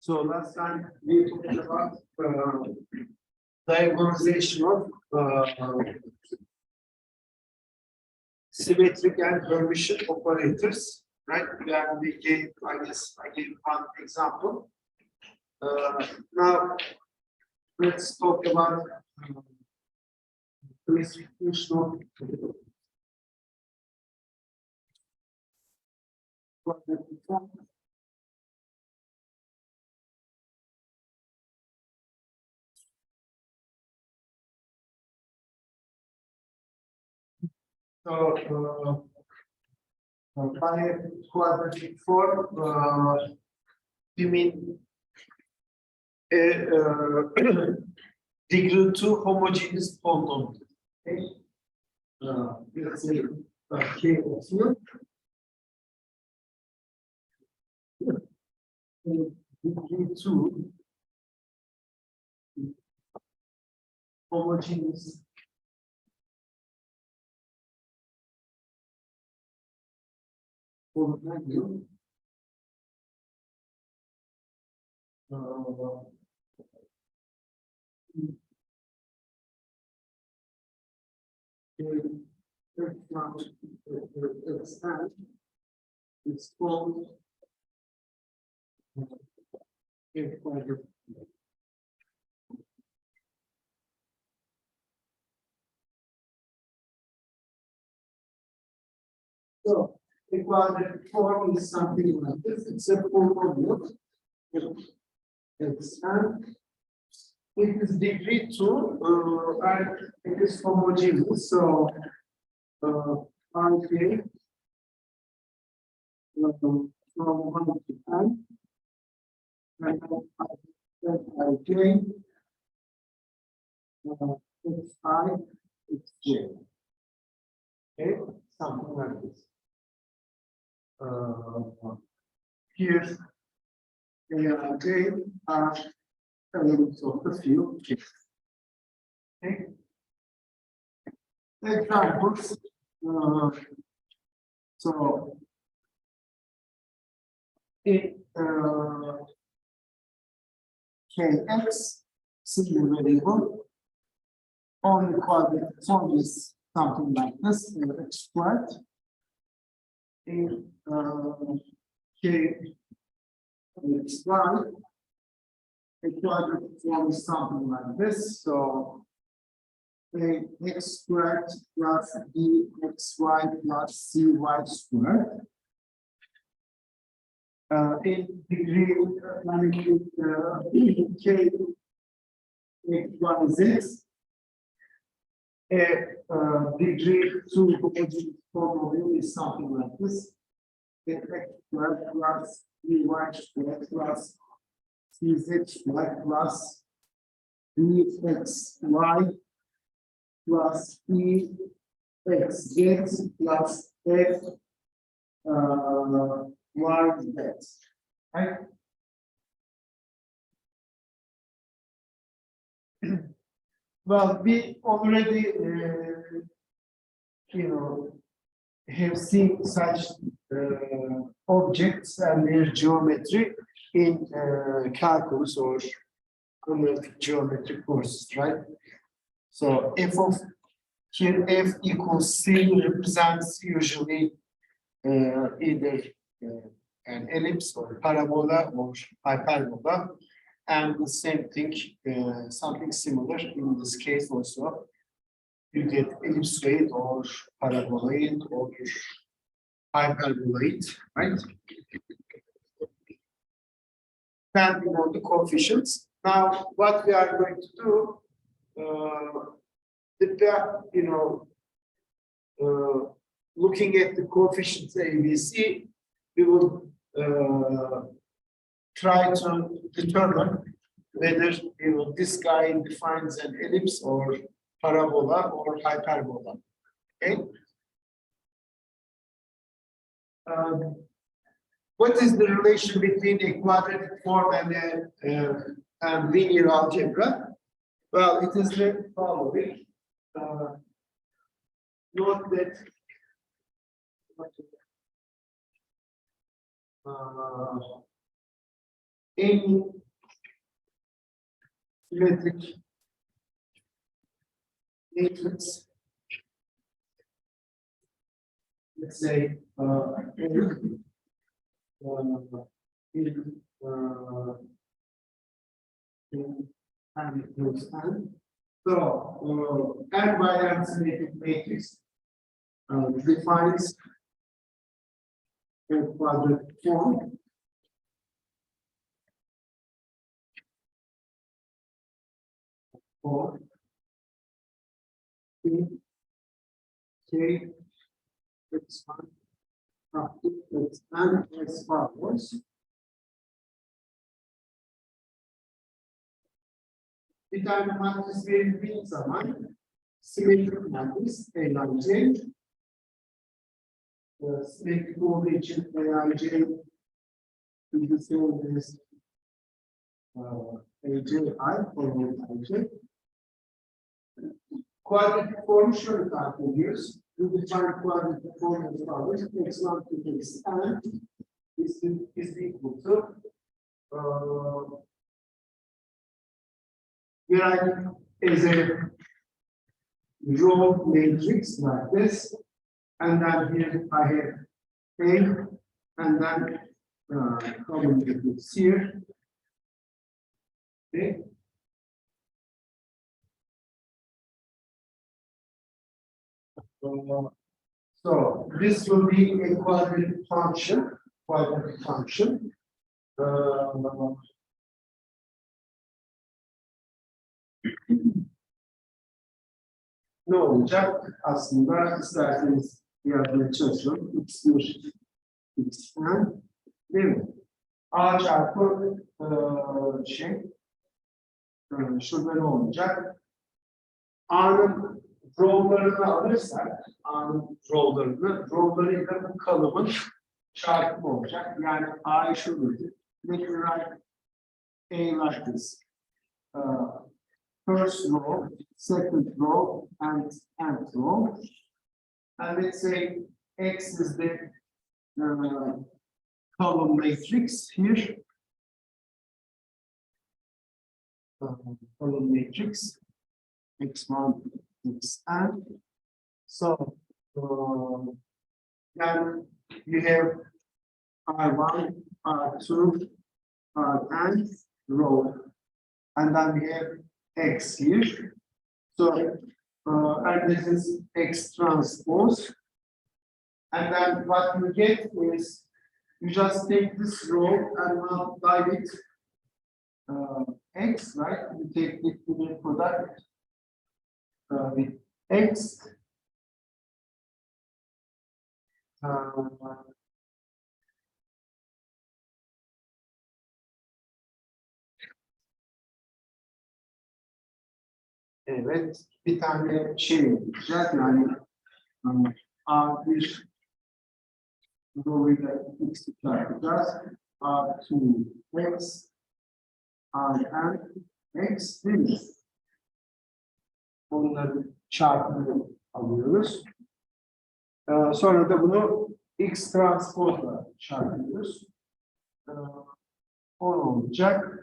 So last time we talked about diagonalization of symmetric and Hermitian operators, right? And we gave, I gave one example. Now let's talk about classification of quadratic form. So, by a quadratic form, you mean degree 2 homogeneous polynomial. Okay? Let's say K of U. Degree 2 homogeneous polynomial. It's called so a quadratic form is something like this. It's a polynomial. And it is degree 2 and it is homogeneous. So I from 1 to 10 and I it's I, it's J. Okay, something like this. Here, J are elements of the field. Okay. Examples. So, in Kx, single variable, on the quadratic form is something like this, x squared. In K x y, a quadratic form is something like this. So a x squared plus bxy plus cy squared. In degree K x y z, a degree 2 homogeneous polynomial is something like this. X squared plus by squared plus cz squared plus bxy plus exz plus f yz. Right? Well, we already, have seen such objects and their geometry in calculus or cumulative geometry courses, right? So f of here f equals c represents usually either an ellipse or parabola or hyperbola, and the same thing, something similar in this case also. You get ellipsoid or paraboloid or hyperboloid, right? Depending on the coefficients. Now, what we are going to do, looking at the coefficients A, B, C, we will try to determine whether this guy defines an ellipse or parabola or hyperbola. Okay. What is the relation between a quadratic form and linear algebra? Well, it is the following. Note that any symmetric matrix, let's say so n by n symmetric matrix defines a quadratic form. For P K x1 up to xn as follows. Bir tane matris verildiği zaman simetrik matris eğlence simetrik olduğu için eğlence bilgisi olduğunuz ECI formülü quadratic formu şöyle tarif ediyoruz. Bu define quadratic form as follows: x1 to xn is equal to writing as a row matrix like this, and then here I have A, and then common matrix here. Okay. So this will be a quadratic function. Ne olacak? Aslında isterseniz yazmaya çalışalım. X1, Xn, değil mi? A çarpı şurada ne olacak? A'nın row'larını alırsak, A'nın row'larıyla bu kalıbın çarpımı olacak. Yani A'yı şurada. Let me write A like this. First row, second row, and nth row. And let's say X is the column matrix here. Column matrix, X1, Xn. So then you have R1, R2, Rn row, and then we have X here. So and this is X transpose. And then what you get is you just take this row and multiply it X, right? You take the linear product with X. Evet, bir tane şey yapacağız yani A1 dolayısıyla X'i çarpacağız. A2 X, Rn X değil mi? Onları çarpımını alıyoruz. Sonra da bunu X transpozla çarpıyoruz. 10 olacak.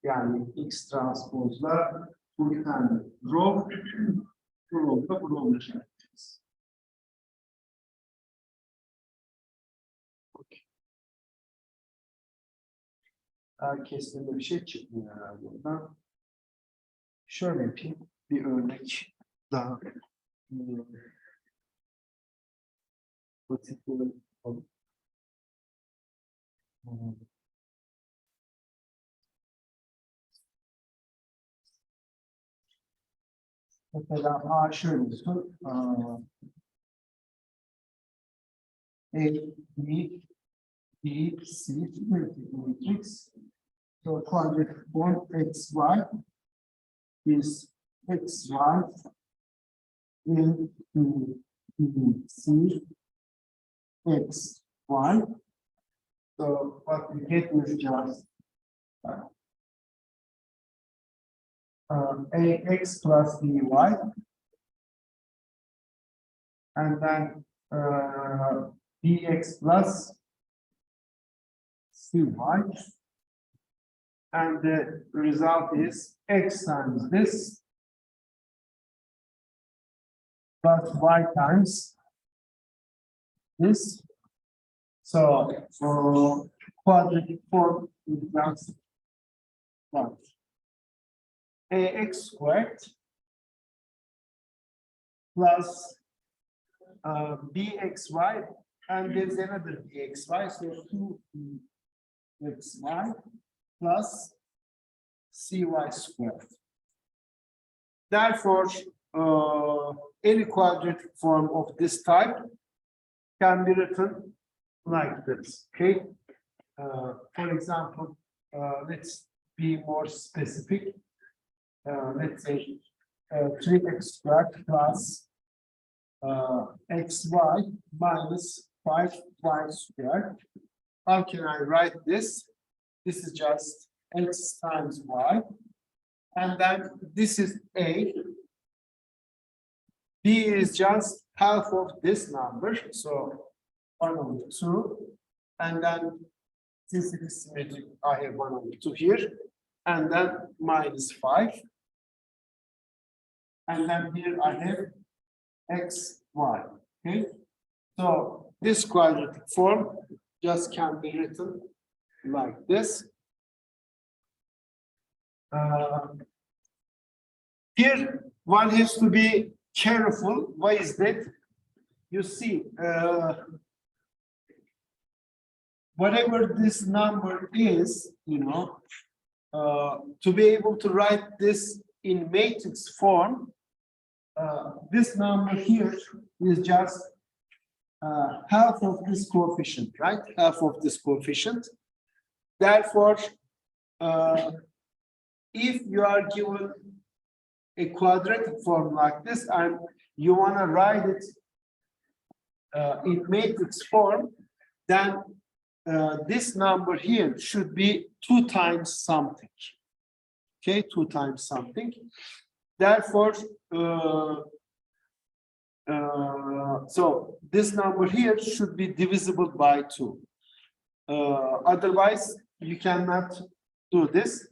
Yani X transpozla bu bir tane row, bu row'da bu row'la çarpacağız. Okay. Herkesten de bir şey çıkmıyor herhalde buradan. Şöyle yapayım, bir örnek daha basit yapalım. Mesela A şöyle olsun. A, B, C, matrix. So quadratic form XY is XY into C XY. So what we get is just ax plus by, and then bx plus cy, and the result is x times this plus y times this. So quadratic form is just what? Ax squared plus bxy, and there's another bxy, so 2bxy plus cy squared. Therefore, any quadratic form of this type can be written like this. Okay. For example, let's be more specific. Let's say 3x squared plus xy minus 5y squared. How can I write this? This is just x times y, and then this is a. B is just half of this number, so 1 over 2, and then since it is symmetric, I have 1 over 2 here, and then minus 5, and then here I have x, y. Okay, so this quadratic form just can be written like this. Here one has to be careful. Why is that? You see, whatever this number is, to be able to write this in matrix form, this number here is just half of this coefficient, right? Half of this coefficient. Therefore, if you are given a quadratic form like this and you want to write it in matrix form, then this number here should be 2 times something. Okay, 2 times something. Therefore, so this number here should be divisible by 2. Otherwise, you cannot do this.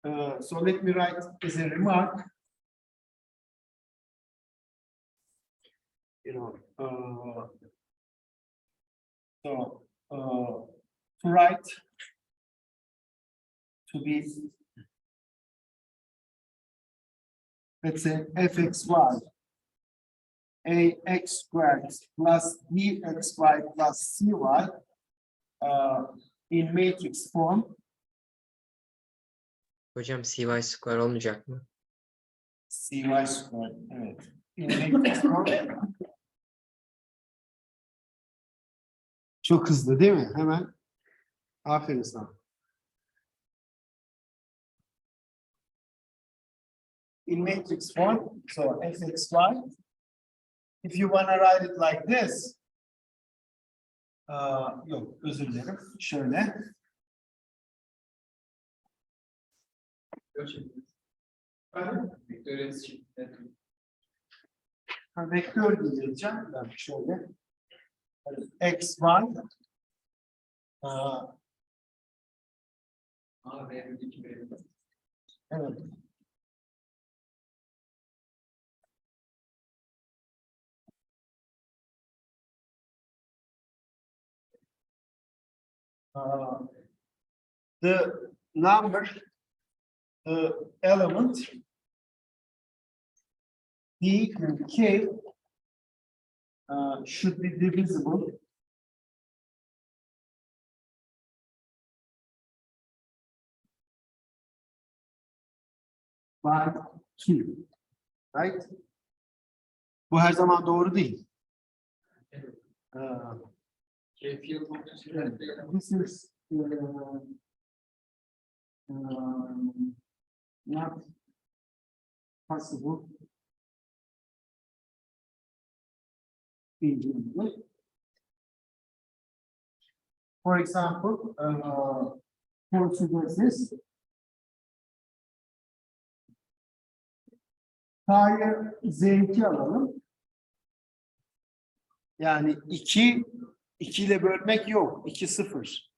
So let me write as a remark. So to write to be, let's say fxy ax squared plus bxy plus cy in matrix form. Hocam cy square olmayacak mı? Cy squared, evet. In matrix form. Çok hızlı değil mi? Hemen. Aferin sana. In matrix form, so fxy. If you want to write it like this, yok, özür dilerim. Şöyle. Vektör diyeceğim. Ben şöyle. X1 evet. The number, the element D and K should be divisible by 2, right? Bu her zaman doğru değil. This is not possible in general. For example, consider this. K'yı Z2 alalım. Yani 2 ile bölmek yok. 2 0.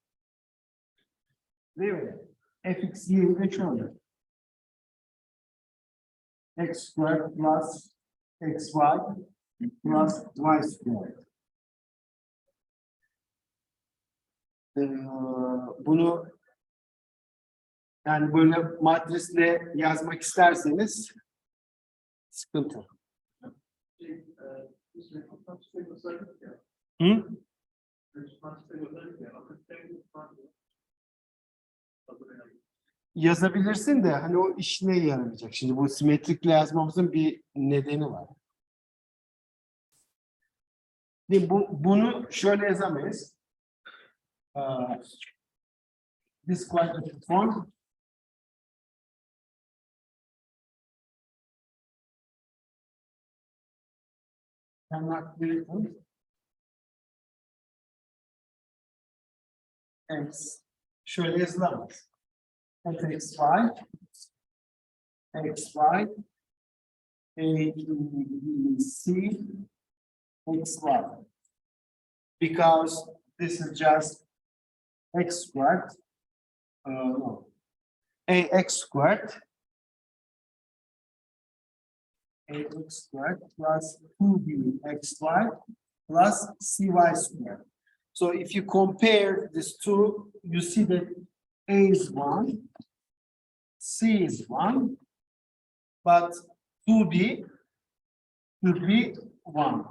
Değil mi? Fx yerine şöyle. X squared plus xy plus y squared. Bunu yani böyle matrisle yazmak isterseniz sıkıntı. Hı? Yazabilirsin de hani o işine yaramayacak. Şimdi bu simetrikle yazmamızın bir nedeni var. Bunu şöyle yazamayız. This quadratic form cannot be written as şöyle yazılamaz. Fxy xy a b c xy because this is just x squared no ax squared plus 2bxy plus cy squared. So if you compare these two, you see that a is 1, c is 1, but 2b should be 1.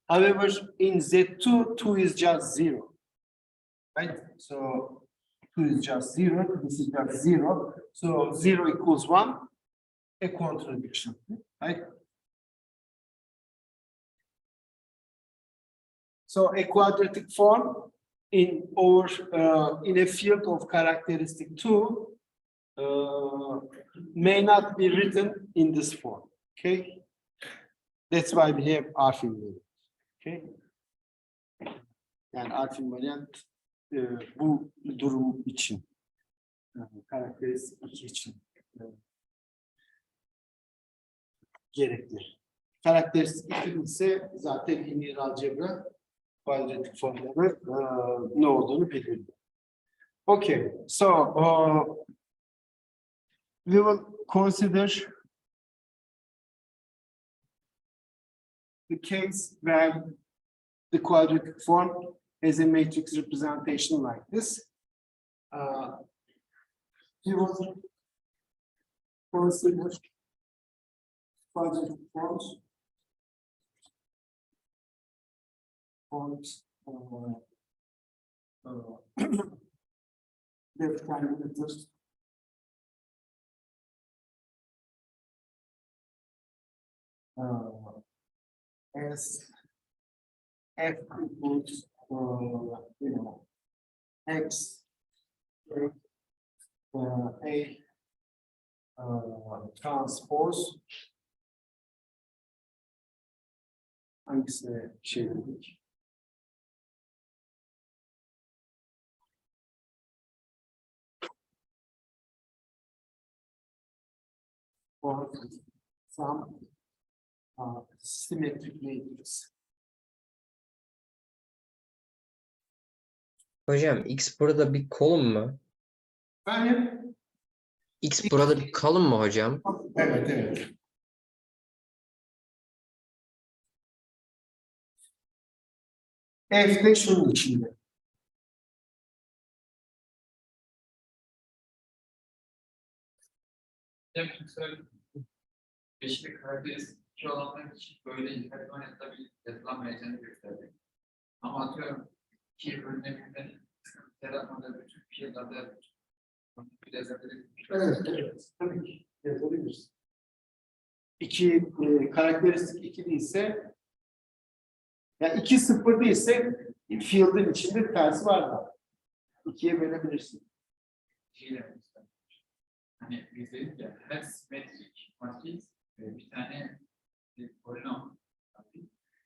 However, in Z2, 2 is just 0. Right? So 2 is just 0, this is just 0. So 0 equals 1, a contradiction. Right? So a quadratic form in a field of characteristic 2 may not be written in this form. Okay, that's why we have alpha invariant. Okay, yani alpha invariant bu durum için karakteristik 2 için gerekli. Karakteristik 2 ise zaten linear algebra quadratic formları ne olduğunu biliyor. Okay, so we will consider the case where the quadratic form has a matrix representation like this. We will consider quadratic forms left hand letters as f equals x a transpose hangisi şey dedik? Or some symmetric matrix. Hocam x burada bir kolum mu? Yani X burada bir kalın mı hocam? evet, evet. F de şunun içinde. Beşli karakteristik olanlar için böyle internet tabii yazılamayacağını gösterdi. Ama atıyorum ki bölünebilmenin yaratmada bütün fiillarda yazabiliriz. Evet, evet. Tabii ki yazabiliriz. İki karakteristik 2 değilse yani 2 0 değilse field'in içinde tersi var mı? 2'ye bölebilirsin. Şeyler mesela. Hani biz dedik ya her simetrik matris bir tane polinom.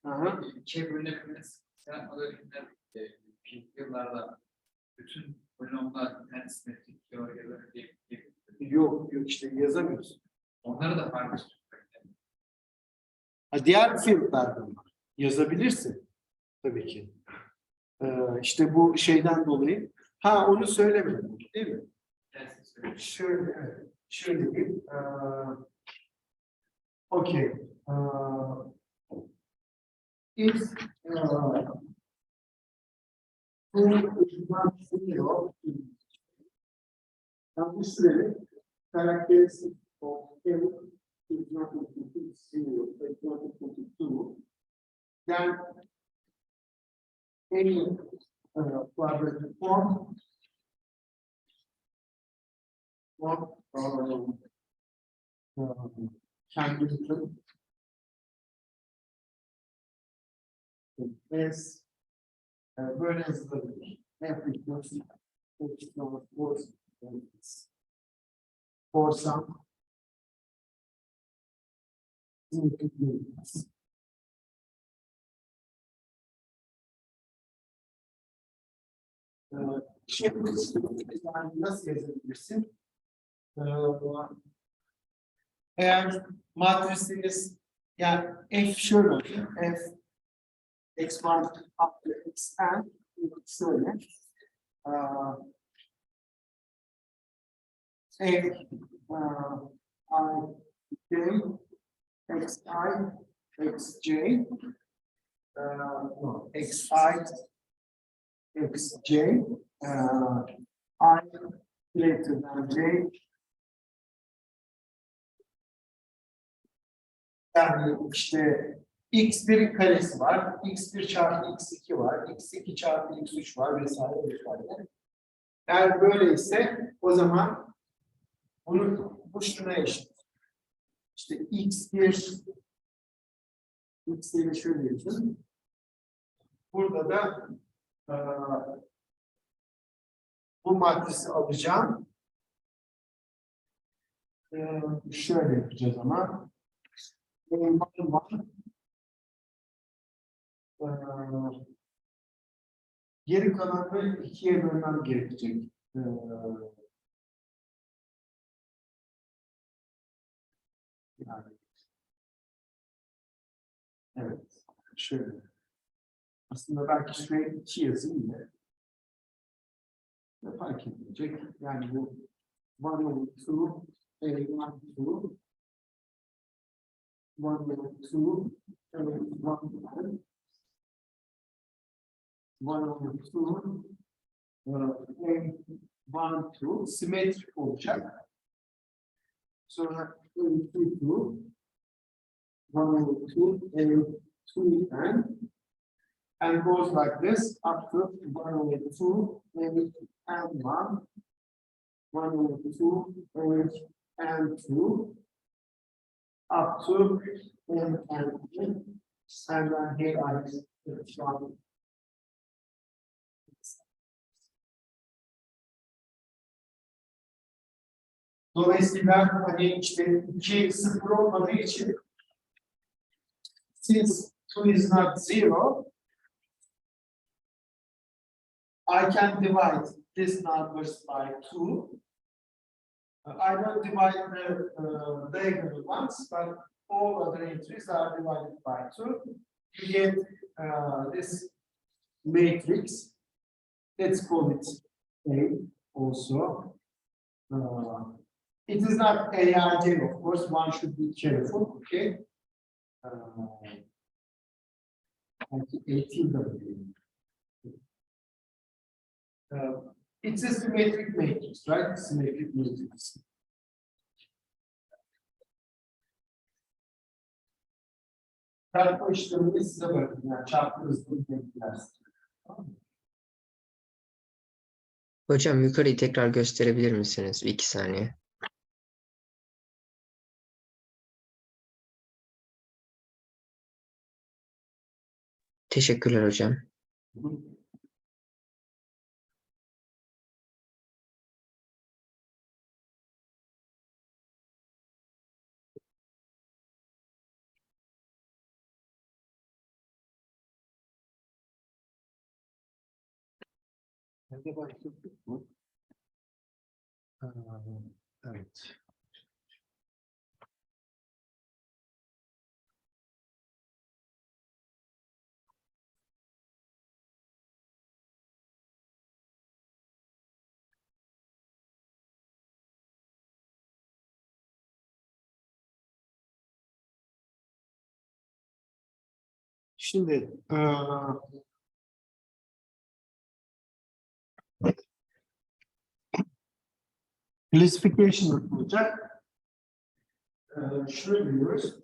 Aha. İkiye bölünebilmesi yaratmada fiillarda bütün polinomlar bir tane simetrik teorileri diye. Yok işte yazamıyorsun. Onları da farklı. Diğer field'lardan var. Yazabilirsin. Tabii ki. İşte bu şeyden dolayı. Ha, onu söylemedim, değil mi? Şöyle, evet. Şöyle bir okay. If two is not zero, now this characteristic of L is not equal to zero, is not equal to two, then any quadratic form can be written as böyle yazılabilir. F equals for some integers. Şimdi nasıl yazabilirsin? Eğer matrisiniz yani F şöyle olsun, F x1 up to xn şöyle F I j xi xj no, xi xj I greater than j. Yani işte x1'in karesi var, x1 çarpı x2 var, x2 çarpı x3 var vesaire vesaire. Eğer böyleyse o zaman bu şuna eşit. İşte x1'i şöyle yazın. Burada da bu matrisi alacağım. Şöyle yapacağız ama. Geri kalanı ikiye bölmem gerekecek. Yani, evet, şöyle. Aslında belki şuraya 2 yazayım da fark etmeyecek. Yani bu 1 over 2 1 over 2 1 over 2 1 over 2 1 2 simetrik olacak. Sonra 2 2 1 over 2 2 and goes like this up to 1 over 2 and 1 over 2 and 2 up to and then here I one. Dolayısıyla hani işte 2 0 olmadığı için since 2 is not 0, I can divide these numbers by 2. I don't divide the diagonal ones, but all other entries are divided by 2. You get this matrix. Let's call it A also. It is not ARJ, of course, one should be careful, okay? 18 it's a symmetric matrix, right? Symmetric matrix. Çarpma işlemini size bırakın. Yani çarpma hızını denklersin. Hocam yukarıyı tekrar gösterebilir misiniz? 2 saniye. Teşekkürler hocam. Nerede başladık mı? Evet. Şimdi classification yapılacak. Şunu biliyoruz.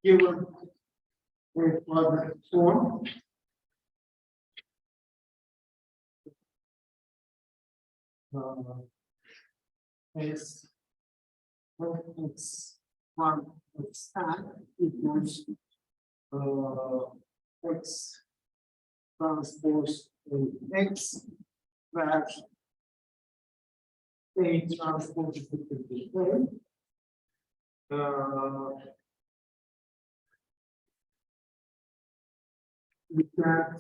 Given a quadratic form, is x one x tan equals x transpose x, where A transpose is equal to A. We can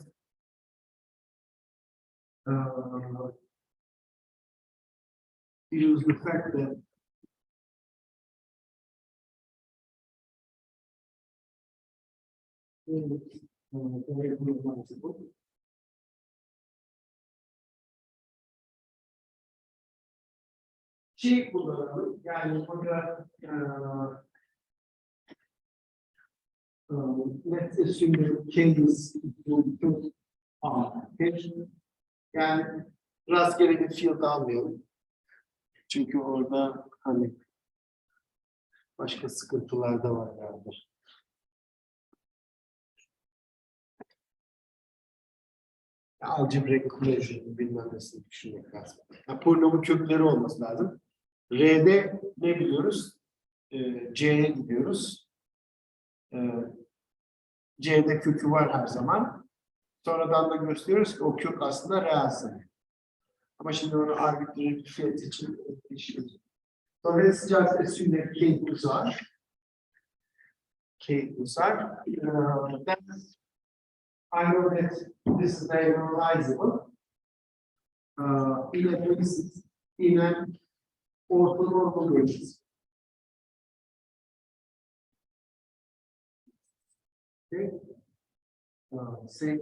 use the fact that şey kullanalım, yani burada let's assume that K is equal to R. Yani rastgele bir field almayalım. Çünkü orada hani başka sıkıntılar da var yani. Algebra equation bilmem nesini düşünmek lazım. Yani polinomun kökleri olması lazım. R'de ne biliyoruz? C'ye gidiyoruz. C'de kökü var her zaman. Sonradan da gösteriyoruz ki o kök aslında real. Ama şimdi onu arbitrary bir fiyat için işleyeceğiz. Dolayısıyla assume K equals R. K equals R. Then I know that this is diagonalizable. In a basis, in an orthonormal basis. Okay. Say.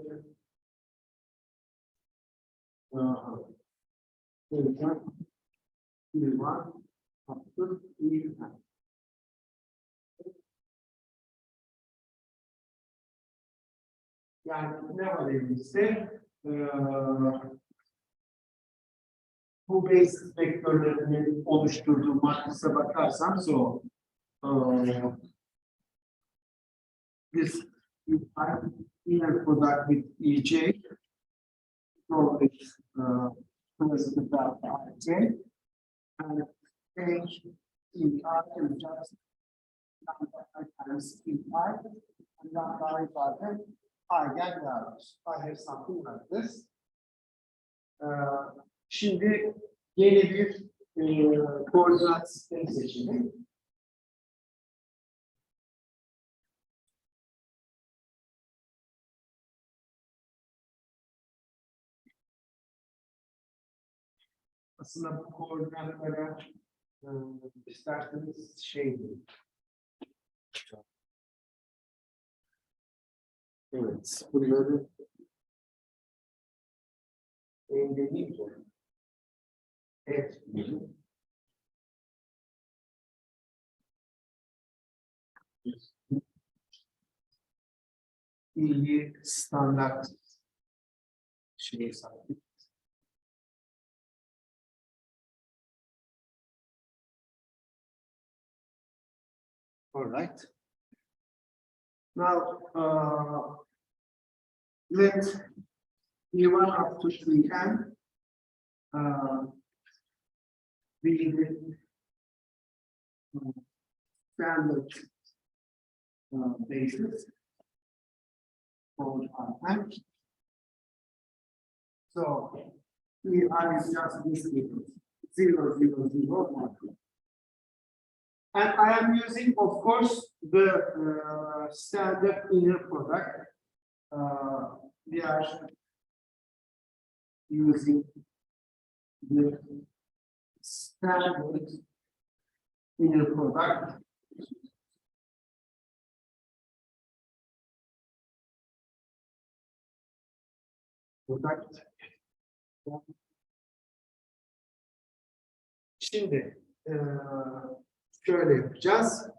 Yani ne var elimizde? Bu basis vektörlerinin oluşturduğu matrise bakarsam this inner product with EJ always present about IJ and H in R and just times in I and that I get values. I have something like this. Şimdi yeni bir koordinat sistemi seçelim. Aslında bu koordinatlara isterseniz şey diyeyim. Evet, bunları engelleyelim. Evet. İyi standart şey sahip. All right. Now, let E1 up to 3n be the standard basis for r. So, E1 is just this equals 0, 0, 0, 1. And I am using, of course, the standard inner product. We are using the standard inner product. Şimdi şöyle yapacağız.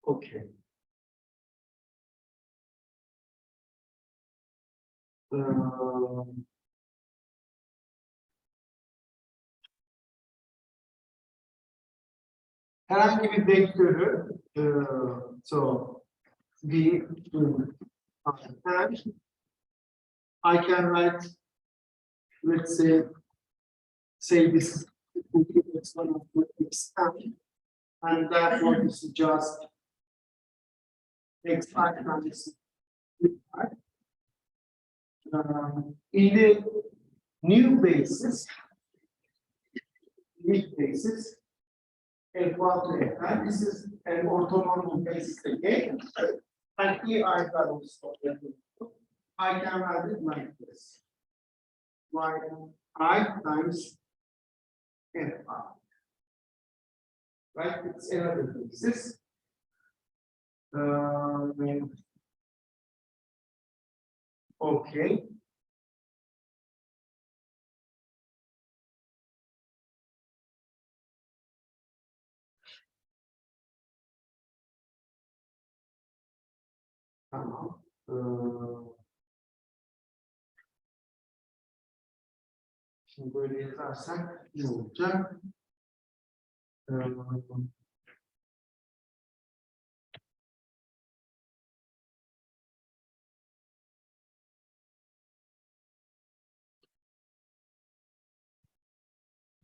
Okey. Herhangi bir vektörü so v and I can write, let's say this is x1 of x and therefore this is just x5 times in the new basis F1 to F9, this is an orthonormal basis again, and here I can write it like this. I times F5. Right? It's another basis. Okay. Tamam. Şimdi böyle yazarsak ne olacak?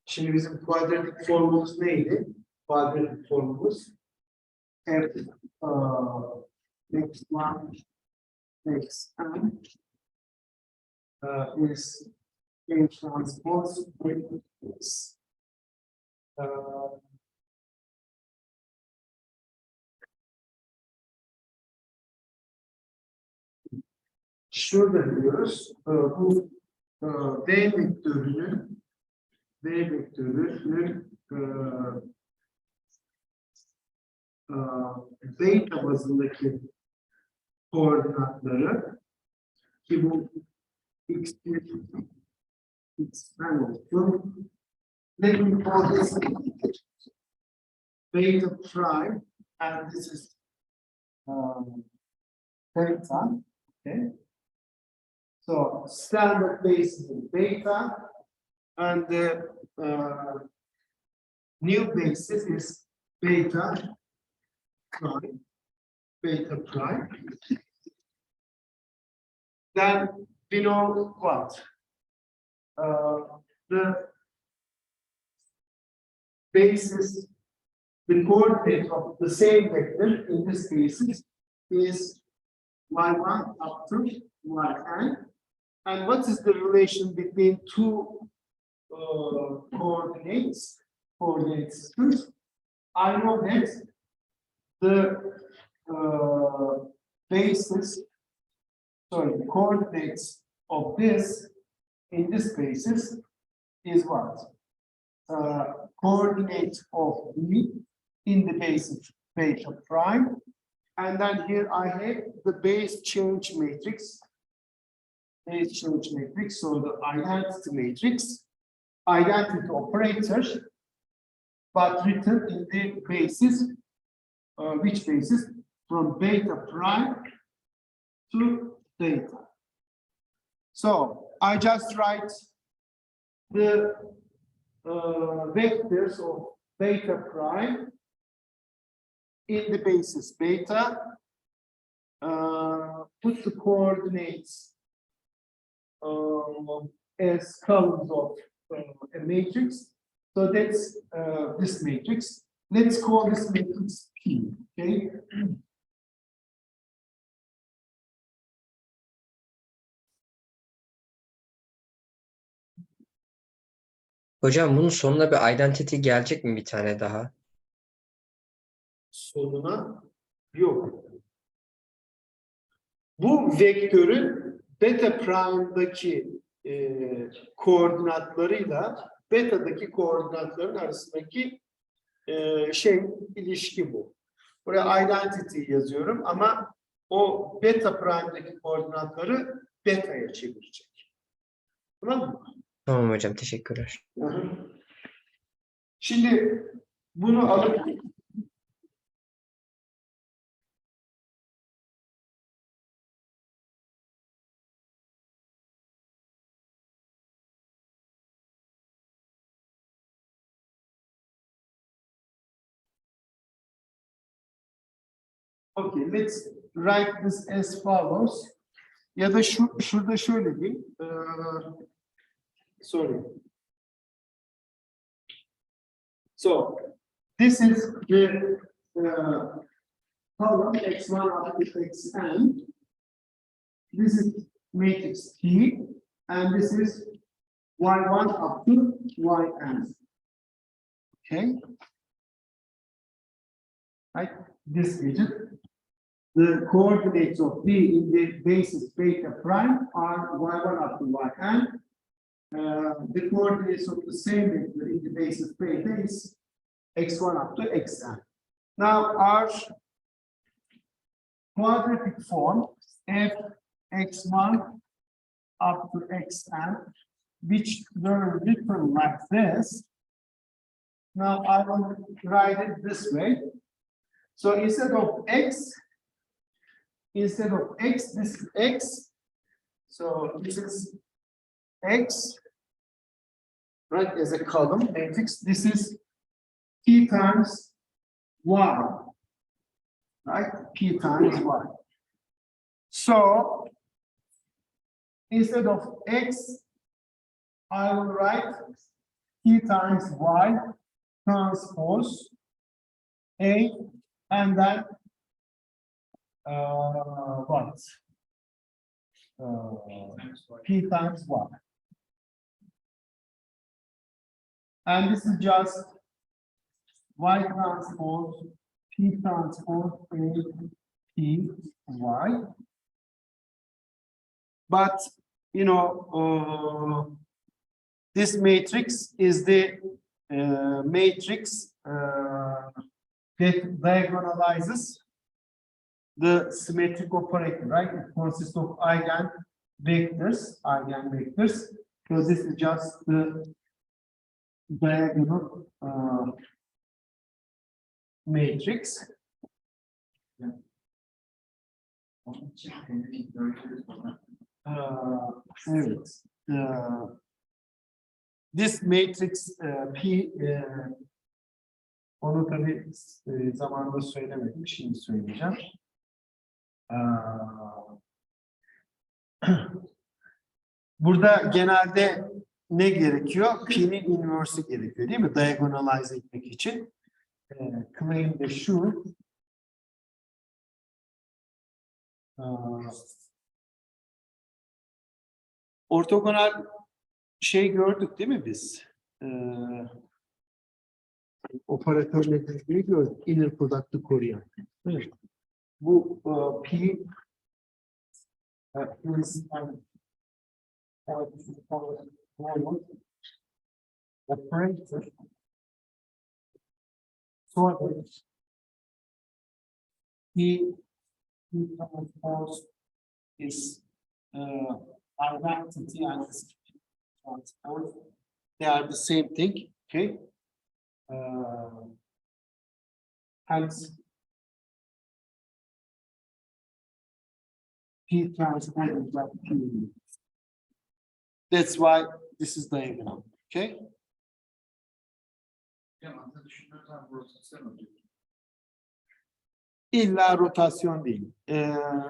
Şimdi bizim kuadratik formumuz neydi? Kuadratik formumuz F x1 xn is A transpose x. Şurada diyoruz, bu V vektörünün beta bazındaki koordinatları ki bu x1 x'den olsun. Let me call this beta prime and this is beta. Okay. So standard basis is beta and the new basis is beta prime. Then we know what? The basis, the coordinate of the same vector in this basis is y1 up to yn. And what is the relation between two coordinate systems? I know that the the coordinates of this in this basis is what? Coordinate of V in the basis beta prime, and then here I have the base change matrix. So the identity matrix, identity operator, but written in the basis, which basis? From beta prime to theta. So I just write the vectors of beta prime in the basis beta, put the coordinates as columns of a matrix. So that's this matrix. Let's call this matrix P. Okay. Hocam bunun sonuna bir identity gelecek mi bir tane daha? Sonuna yok. Bu vektörün beta prime'daki koordinatlarıyla beta'daki koordinatların arasındaki ilişki bu. Buraya identity yazıyorum ama o beta prime'daki koordinatları beta'ya çevirecek. Tamam mı? Tamam hocam, teşekkürler. Hı hı. Şimdi bunu alıp okay, let's write this as follows. Ya da şurada şöyle diyeyim. Sorry. So this is the column x1 up to xn. This is matrix T, and this is y1 up to yn. Okay. Right. This digit. The coordinates of B in the basis beta prime are y1 up to yn. The coordinates of the same vector in the basis beta is x1 up to xn. Now our quadratic form f x1 up to xn, which were written like this. Now I will write it this way. So instead of x, this is x. So this is x, right, as a column matrix. This is p times y, right? P times y. So instead of x, I will write p times y transpose A, and then what? P times y. And this is just y transpose P transpose A P y. But you know, this matrix is the matrix that diagonalizes the symmetric operator, right? It consists of eigenvectors. So this is just the diagonal matrix. Evet. This matrix P onu tabii zamanında söylemedim. Şimdi söyleyeceğim. Burada genelde ne gerekiyor? P'nin inverse'i gerekiyor, değil mi? Diagonalize etmek için. Claim de şu. Ortogonal şey gördük değil mi biz? Operatörleri gördük. Inner product'ı koruyan. Evet. Bu P is operator. So P transpose is identity and transpose. They are the same thing. Okay. Hence P transpose is like P. That's why this is diagonal. Okay. İlla rotasyon değil.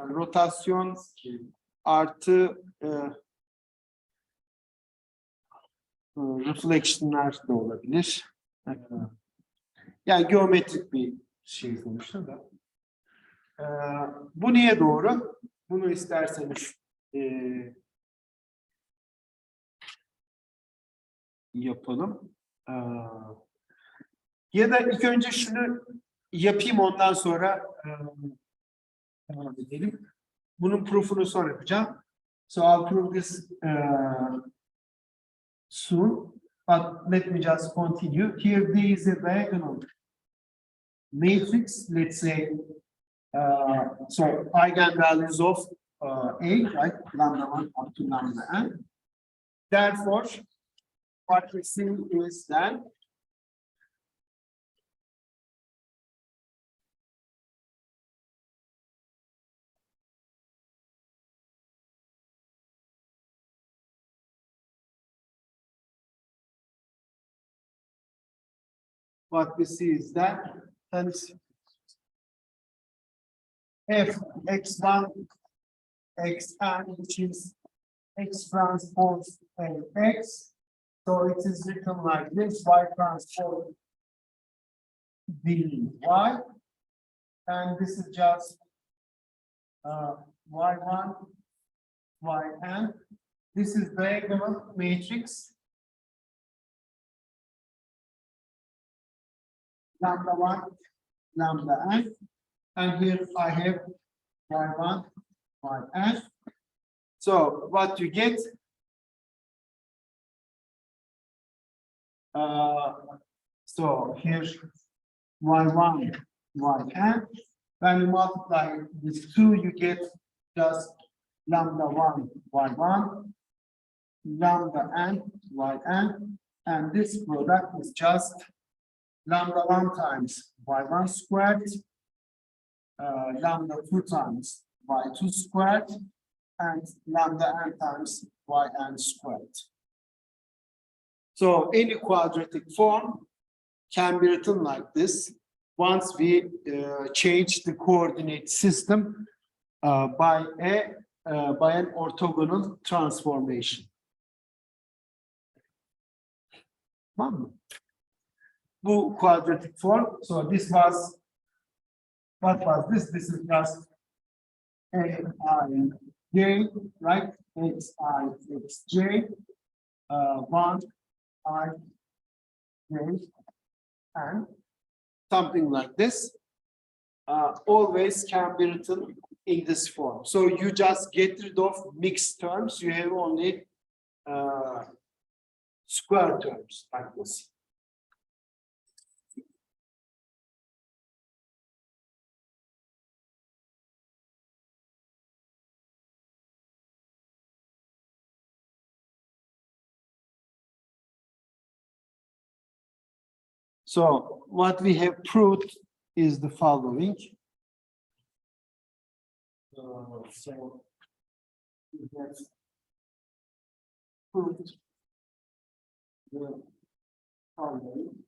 Rotasyon artı reflection'lar da olabilir. Yani geometrik bir şey sonuçta da. Bu niye doğru? Bunu isterseniz yapalım. Ya da ilk önce şunu yapayım, ondan sonra devam edelim. Bunun proof'unu sonra yapacağım. So I'll prove this soon, but let me just continue. Here there is a diagonal matrix, let's say, so eigenvalues of A, right? Lambda 1 up to lambda n. Therefore, what we see is that hence f x1 xn, which is x transpose and x, so it is written like this: y transpose dy, and this is just y1 yn. This is diagonal matrix lambda 1 lambda n, and here I have y1 yn. So what you get, so here's y1 yn. When you multiply these two, you get just lambda 1 y1 lambda n yn, and this product is just lambda 1 times y1 squared, lambda 2 times y2 squared, and lambda n times yn squared. So any quadratic form can be written like this once we change the coordinate system by an orthogonal transformation. Tamam mı? Bu quadratic form. So this was, what was this? This is just a I j, right? X I x j, 1 I j, and something like this. Always can be written in this form. So you just get rid of mixed terms. You have only square terms like this. So what we have proved is the following. So we have proved the following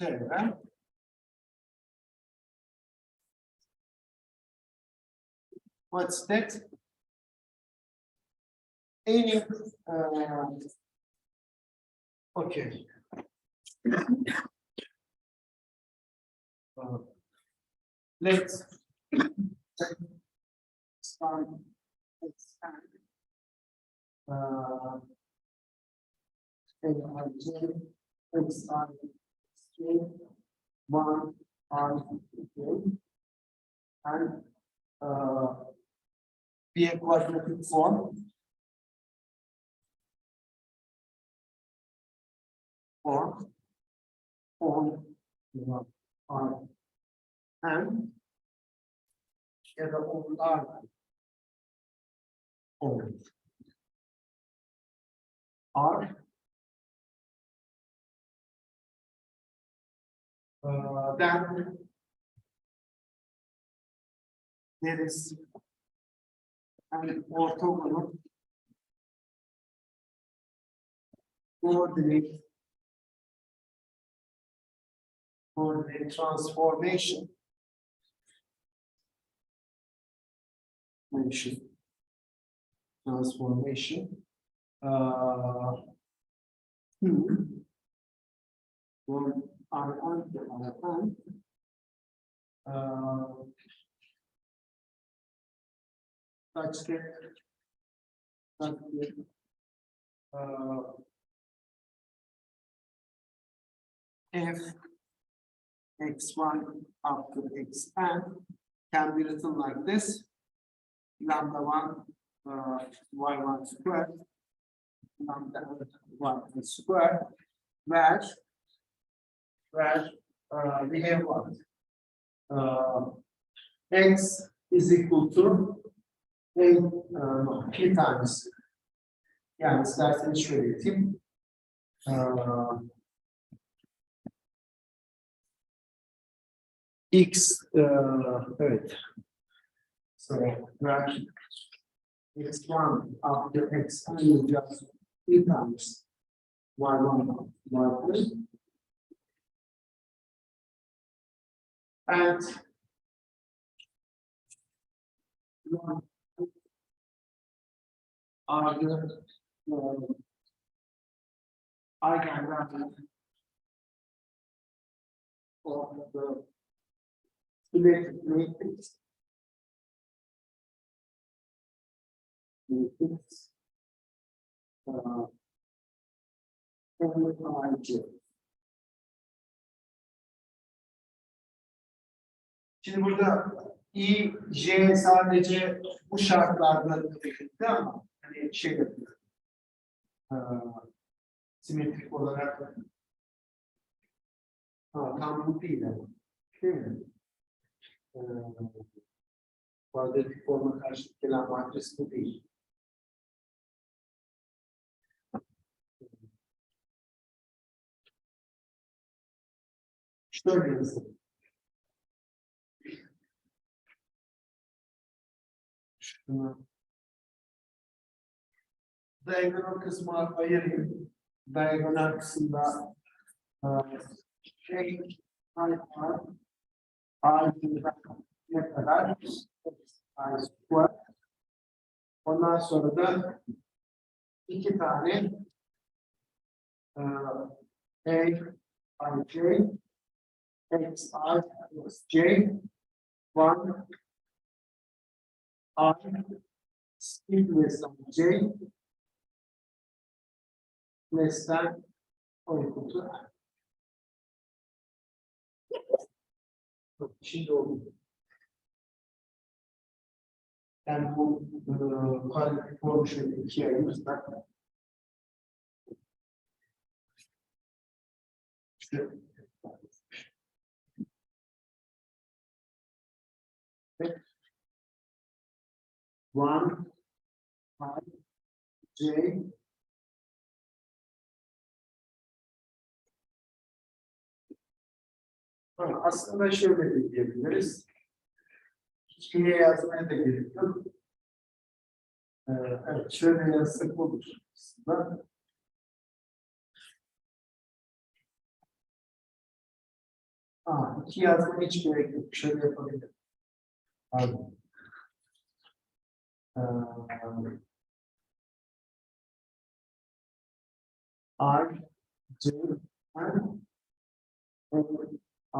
theorem. What's that? Any okay. Let's start. One and be a quadratic form. And ya da onlar are then there is an orthogonal coordinate transformation transformation from R1 to R1 such that f x1 up to xn can be written like this: lambda 1 y1 squared lambda 1 squared, where we have what? X is equal to p times Yani isterseniz şöyle yapayım. X, evet. So, bracket x1 after x is just 3 times y1 y2. And are the eigenvalues of the symmetric matrix. Matrix. Şimdi burada I, J sadece bu şartlarda belirtti ama hani şey yapıyor. Simetrik olarak tam bu değil ama. Değil mi? Quadratic forma karşılık gelen matris bu değil. Şöyle yazalım. Şunu diagonal kısmı ayırayım. Diagonal kısımda şey alfa ne kadar I square. Ondan sonra da iki tane A I J X I plus J 1 I less than J less than or equal to I. Şimdi oldu. Yani bu quadratic formu şöyle ikiye ayırırsak işte one I J aslında şöyle de diyebiliriz. Hiçbir yazmaya da gerek yok. Evet, şöyle yazsak olur aslında. İki yazmaya hiç gerek yok. Şöyle yapabilirim. Pardon. I, J, and I,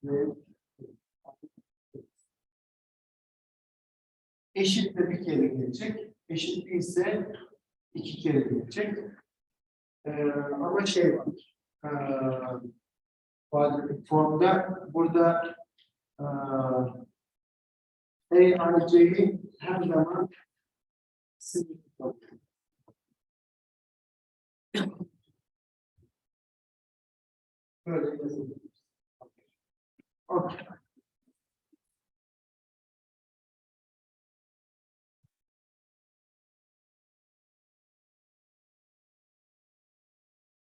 J. Eşit de bir kere gelecek. Eşit değilse iki kere gelecek. Ama şey var. Quadratic formda burada ARC'yi her zaman simetrik olur. Böyle yazılır. Okay.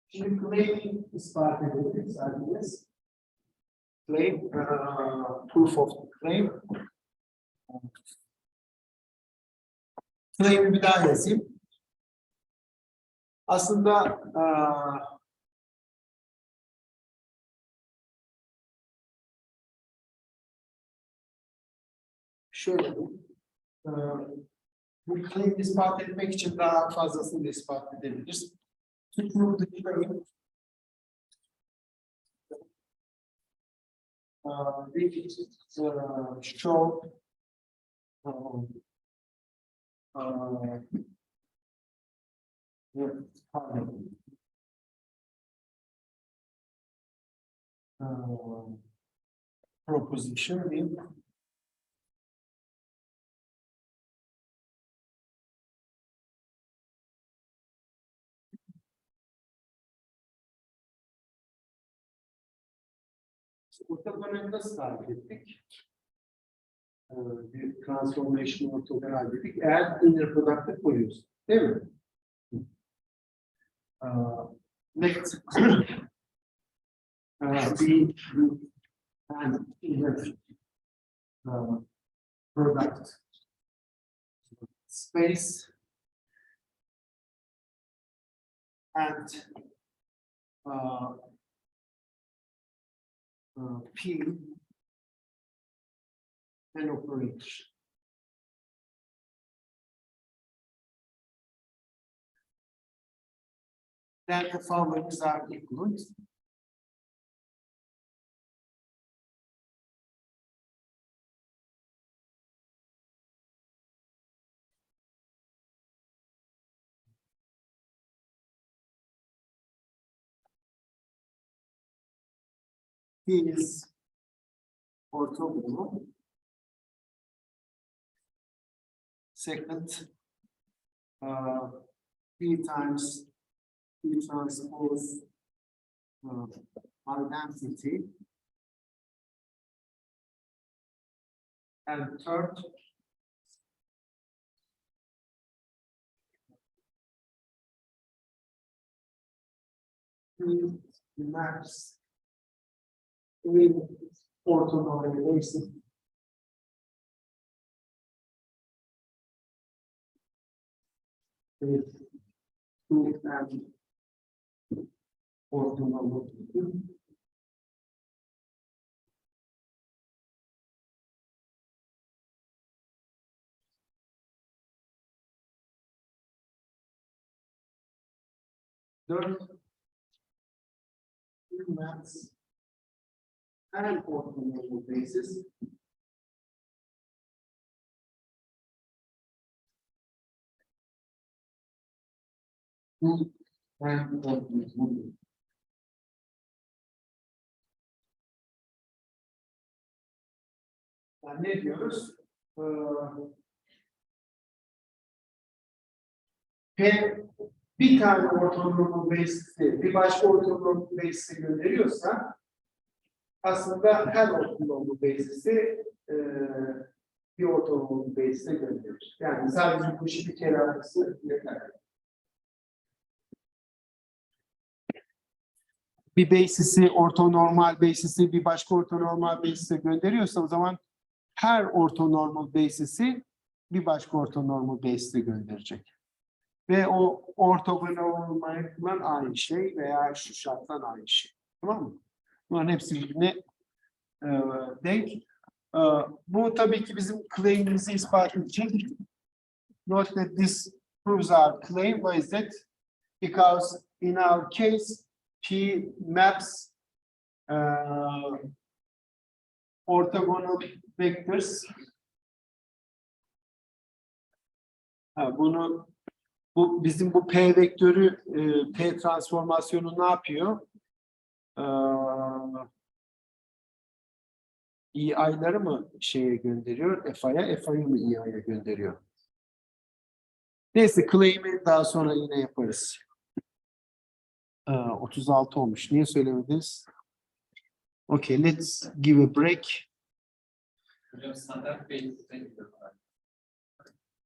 Şimdi claim'i ispat edelim sadece. Claim, proof of the claim. Claim'i bir daha yazayım. Aslında şöyle bu claim'i ispat etmek için daha fazlasını ispat edebiliriz. To prove the claim, we show proposition in ortogonal nasıl tarif ettik? Bir transformation ortogonal dedik. Eğer inner product'ı koyuyorsun. Değil mi? Let's be and either product space and P and operator. Then the followings are equivalent. P is orthogonal. Second, P times P transpose identity. And third, P maps in orthogonal basis. With two and orthogonal. Third, two maps and orthogonal basis. Two and orthogonal. Yani ne diyoruz? P bir tane ortogonal basis'i bir başka ortogonal basis'e gönderiyorsa aslında her ortogonal basis'i bir ortogonal basis'e gönderir. Yani sadece bu işi bir kere yapması yeter. Bir basis'i ortonormal basis'i bir başka ortonormal basis'e gönderiyorsa o zaman her ortonormal basis'i bir başka ortonormal basis'e gönderecek. Ve o ortogonal olmayan aynı şey veya şu şarttan aynı şey. Tamam mı? Bunların hepsi birbirine denk. Bu tabii ki bizim claim'imizi ispat edecek. Note that this proves our claim. Why is that? Because in our case, P maps orthogonal vectors. Bu bizim bu P vektörü P transformasyonu ne yapıyor? EI'ları mı şeye gönderiyor? FI'ye mı EI'ye gönderiyor? Neyse claim'i daha sonra yine yaparız. 36 olmuş. Niye söylemediniz? Okay, let's give a break. Hocam standart basis'te